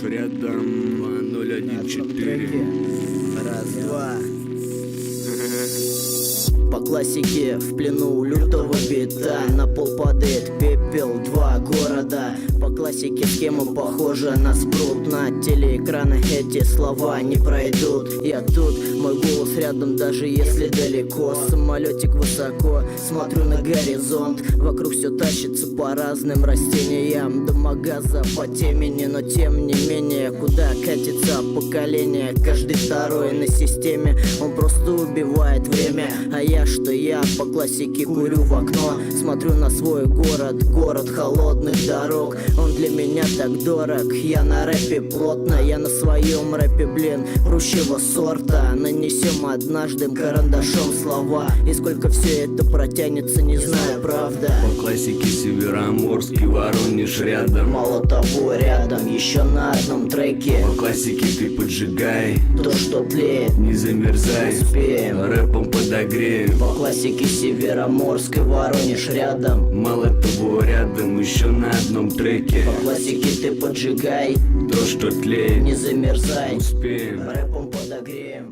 Воронеж рядом 014. Раз, два. По классике в плену у лютого бита. На пол падает пепел, два города. По классике схема похожа на спрут. На телеэкраны эти слова не пройдут. Я тут, мой голос рядом, даже если далеко. Самолетик высоко, смотрю на горизонт. Вокруг все тащится по разным растениям. До магаза по темени, но тем не менее, куда катится поколение? Каждый второй на системе, он просто убивает время. А я что я по классике курю в окно. Смотрю на свой город, город холодных дорог. Он для меня так дорог, я на рэпе плотно. Я на своем рэпе, блин, прущего сорта. Нанесем однажды карандашом слова. И сколько все это протянется, не знаю, правда. По классике Североморский, Воронеж рядом. Мало того, рядом, еще на одном треке. По классике ты поджигай, То, что тлеет, не замерзай, успеем. рэпом подогреем. По классике Североморск и Воронеж рядом. Мало того, рядом еще на одном треке. По классике ты поджигай, То, что тлеет, не замерзай, успеем. рэпом подогреем.